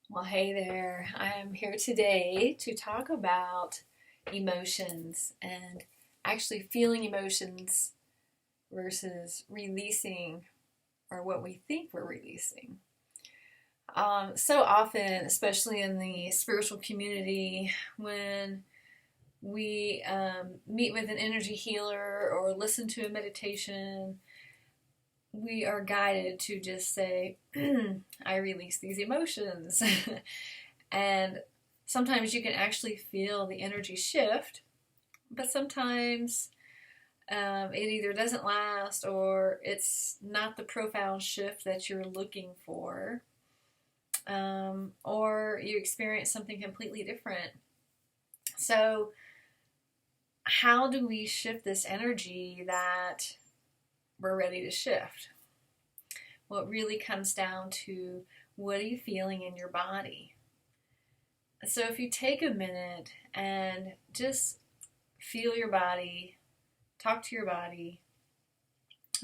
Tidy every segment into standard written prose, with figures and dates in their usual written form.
Well, hey there. I am here today to talk about emotions and actually feeling emotions versus releasing or what we think we're releasing. So often, especially in the spiritual community, when we meet with an energy healer or listen to a meditation, we are guided to just say, I release these emotions. And sometimes you can actually feel the energy shift, but sometimes it either doesn't last or it's not the profound shift that you're looking for, or you experience something completely different. So, how do we shift this energy that we're ready to shift? Well, it really comes down to what are you feeling in your body? So if you take a minute and just feel your body, talk to your body,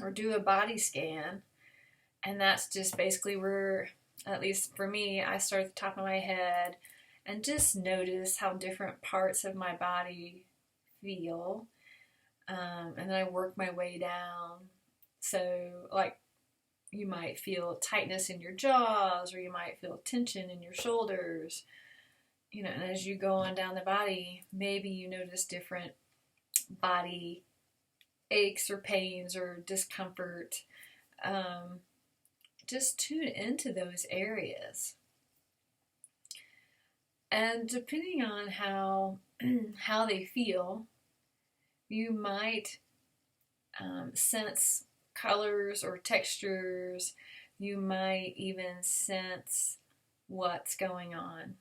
or do a body scan, and that's just basically where, at least for me, I start at the top of my head and just notice how different parts of my body feel. And then I work my way down. So, like, you might feel tightness in your jaws, or you might feel tension in your shoulders. And as you go on down the body, maybe you notice different body aches or pains or discomfort. Just tune into those areas. And depending on how they feel, you might sense colors or textures. You might even sense what's going on.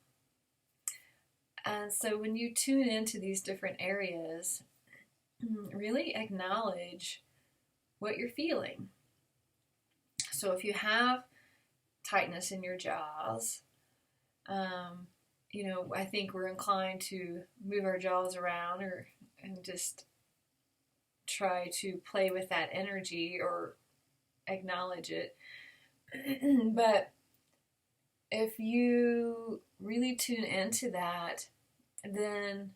And so when you tune into these different areas, really acknowledge what you're feeling. So if you have tightness in your jaws, I think we're inclined to move our jaws around and just try to play with that energy or acknowledge it. But if you really tune into that, then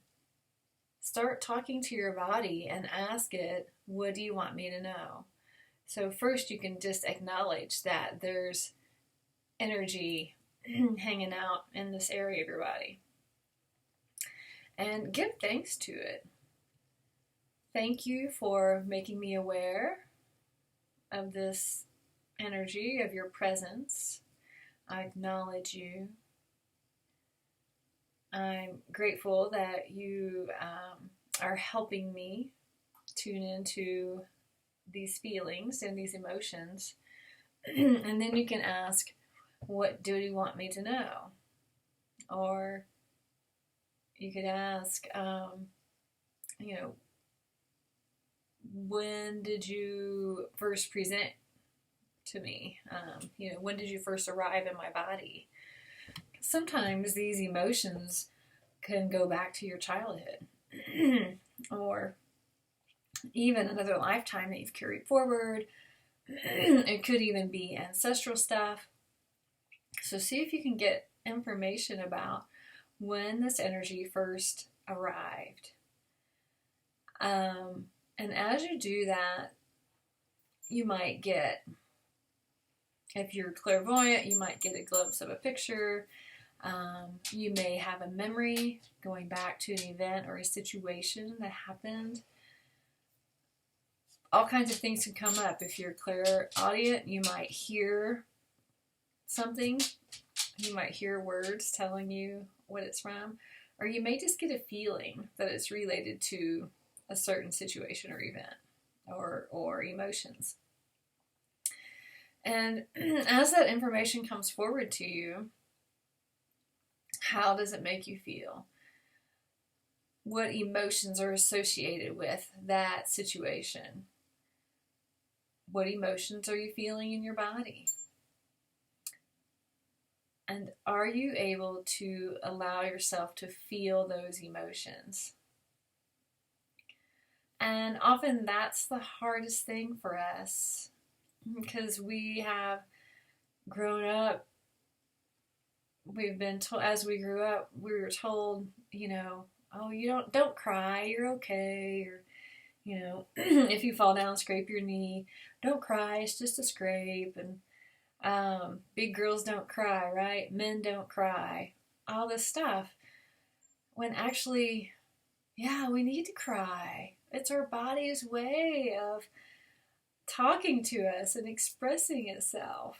start talking to your body and ask it, what do you want me to know? So first you can just acknowledge that there's energy hanging out in this area of your body. And give thanks to it. Thank you for making me aware of this energy, of your presence. I acknowledge you. I'm grateful that you are helping me tune into these feelings and these emotions. And then you can ask, what do you want me to know? Or you could ask, when did you first present to me? When did you first arrive in my body? Sometimes these emotions can go back to your childhood or even another lifetime that you've carried forward. It could even be ancestral stuff. So see if you can get information about when this energy first arrived. And as you do that, you might get, if you're clairvoyant, you might get a glimpse of a picture. You may have a memory going back to an event or a situation that happened. All kinds of things can come up. If you're clairaudient, you might hear something. You might hear words telling you what it's from. Or you may just get a feeling that it's related to a certain situation or event or emotions. And as that information comes forward to you, how does it make you feel? What emotions are associated with that situation? What emotions are you feeling in your body? And are you able to allow yourself to feel those emotions? And often that's the hardest thing for us because we have grown up we've been told, as we grew up, we were told, oh, you don't cry, you're okay, or if you fall down, scrape your knee, don't cry, it's just a scrape, and big girls don't cry, right? Men don't cry, all this stuff. When actually, yeah, we need to cry. It's our body's way of talking to us and expressing itself.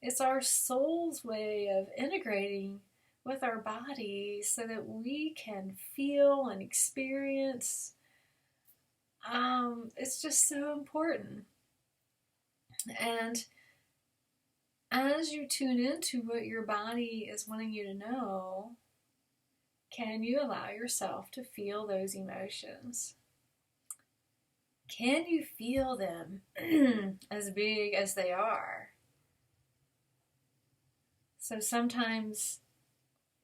It's our soul's way of integrating with our body so that we can feel and experience. It's just so important. And as you tune into what your body is wanting you to know, can you allow yourself to feel those emotions? Can you feel them as big as they are? So sometimes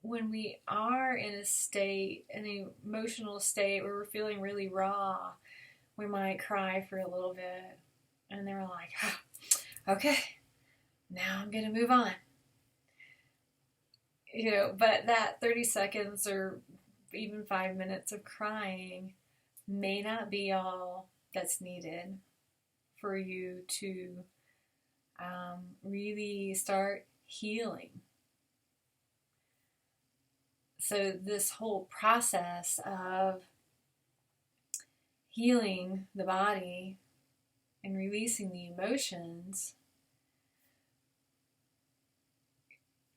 when we are in a state, an emotional state where we're feeling really raw, we might cry for a little bit. And they're like, okay, now I'm going to move on. But that 30 seconds or even 5 minutes of crying may not be all that's needed for you to really start healing. So this whole process of healing the body and releasing the emotions,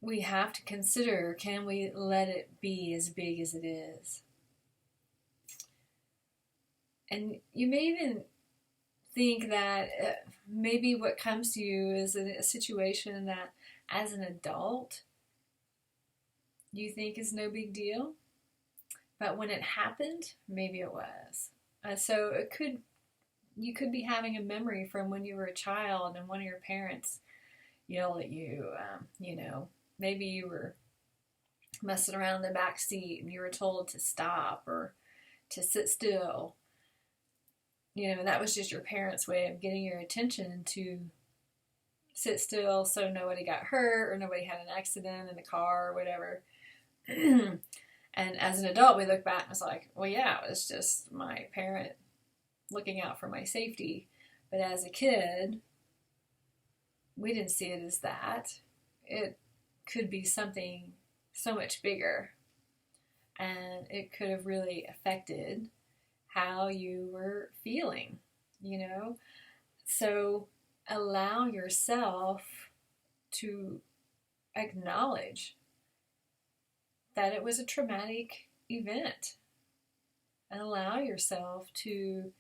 we have to consider, can we let it be as big as it is? And you may even think that maybe what comes to you is a situation that as an adult you think is no big deal, but when it happened, maybe it was. So you could be having a memory from when you were a child and one of your parents yelled at you. Maybe you were messing around in the back seat and you were told to stop or to sit still. That was just your parents' way of getting your attention to sit still so nobody got hurt or nobody had an accident in the car or whatever. And as an adult, we look back and it's like, well, yeah, it was just my parent looking out for my safety. But as a kid, we didn't see it as that. It could be something so much bigger. And it could have really affected how you were feeling, So allow yourself to acknowledge that it was a traumatic event. And allow yourself to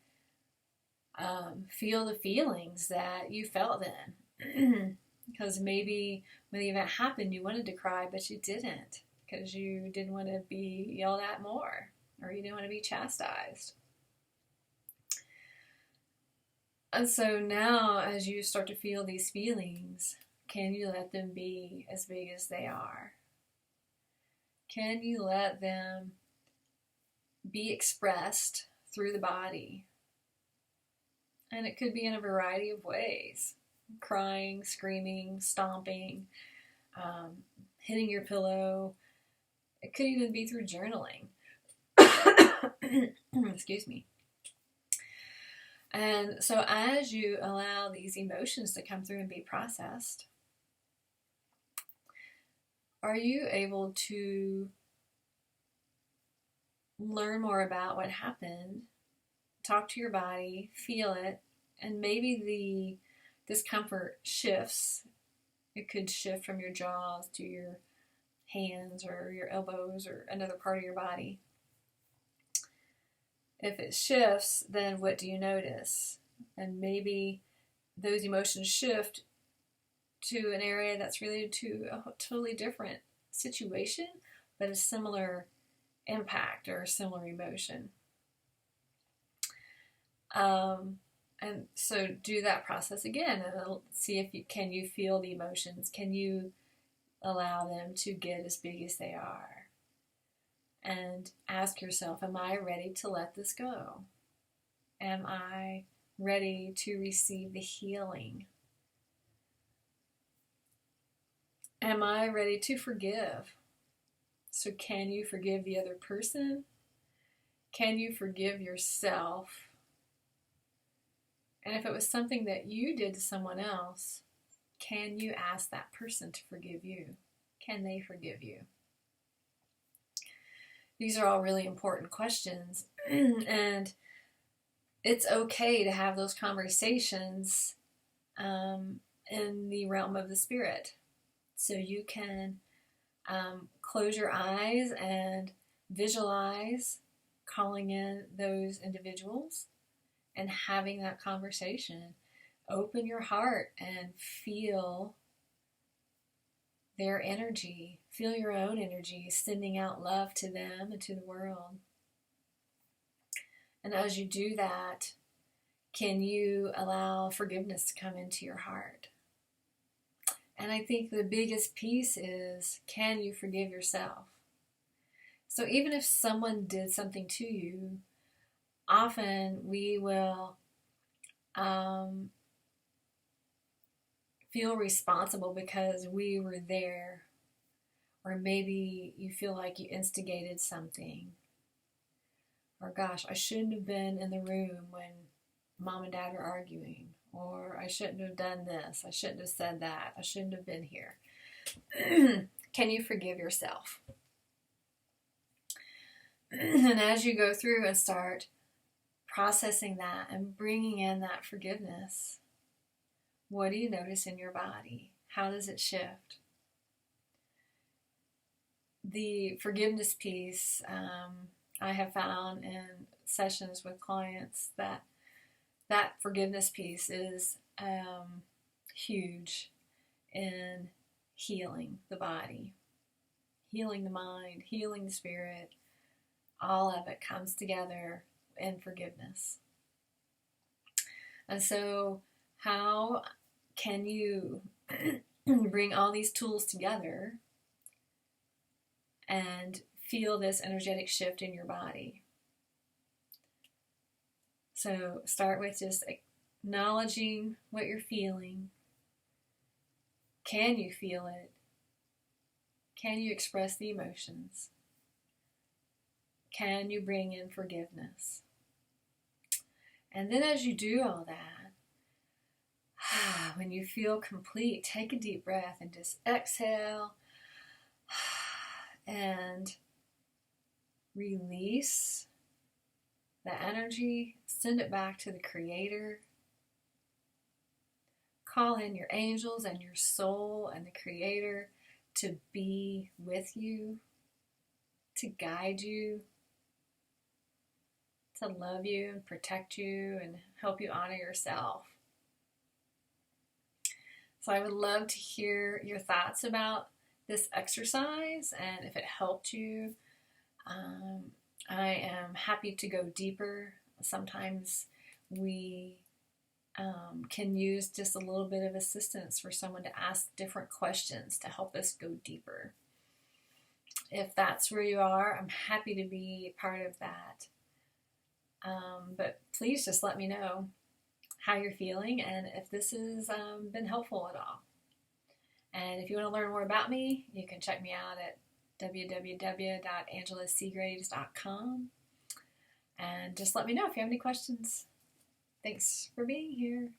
feel the feelings that you felt then. Because maybe when the event happened, you wanted to cry, but you didn't. Because you didn't want to be yelled at more. Or you didn't want to be chastised. And so now, as you start to feel these feelings, can you let them be as big as they are? Can you let them be expressed through the body? And it could be in a variety of ways. Crying, screaming, stomping, hitting your pillow. It could even be through journaling. Excuse me. And so as you allow these emotions to come through and be processed, are you able to learn more about what happened, talk to your body, feel it, and maybe the discomfort shifts. It could shift from your jaws to your hands or your elbows or another part of your body. If it shifts, then what do you notice? And maybe those emotions shift to an area that's related to a totally different situation, but a similar impact or a similar emotion. And so do that process again and see if you can feel the emotions. Can you allow them to get as big as they are? And ask yourself, am I ready to let this go? Am I ready to receive the healing? Am I ready to forgive? So can you forgive the other person? Can you forgive yourself? And if it was something that you did to someone else, can you ask that person to forgive you? Can they forgive you? These are all really important questions. And it's okay to have those conversations in the realm of the spirit. So you can close your eyes and visualize calling in those individuals and having that conversation. Open your heart and feel their energy. Feel your own energy, sending out love to them and to the world. And as you do that, can you allow forgiveness to come into your heart? And I think the biggest piece is, can you forgive yourself? So even if someone did something to you, often we will feel responsible because we were there. Or maybe you feel like you instigated something. Or gosh, I shouldn't have been in the room when mom and dad were arguing. Or I shouldn't have done this. I shouldn't have said that. I shouldn't have been here. Can you forgive yourself? And as you go through and start processing that and bringing in that forgiveness, what do you notice in your body? How does it shift? The forgiveness piece, I have found in sessions with clients that forgiveness piece is huge in healing the body, healing the mind, healing the spirit. All of it comes together in forgiveness. And so how can you bring all these tools together and feel this energetic shift in your body? So start with just acknowledging what you're feeling. Can you feel it? Can you express the emotions? Can you bring in forgiveness? And then as you do all that, when you feel complete, take a deep breath and just exhale and release the energy, send it back to the Creator. Call in your angels and your soul and the Creator to be with you, to guide you, to love you and protect you and help you honor yourself. So I would love to hear your thoughts about this exercise, and if it helped you, I am happy to go deeper. Sometimes we can use just a little bit of assistance for someone to ask different questions to help us go deeper. If that's where you are, I'm happy to be part of that. But please just let me know how you're feeling and if this has been helpful at all. And if you want to learn more about me, you can check me out at www.angelaseagraves.com. And just let me know if you have any questions. Thanks for being here.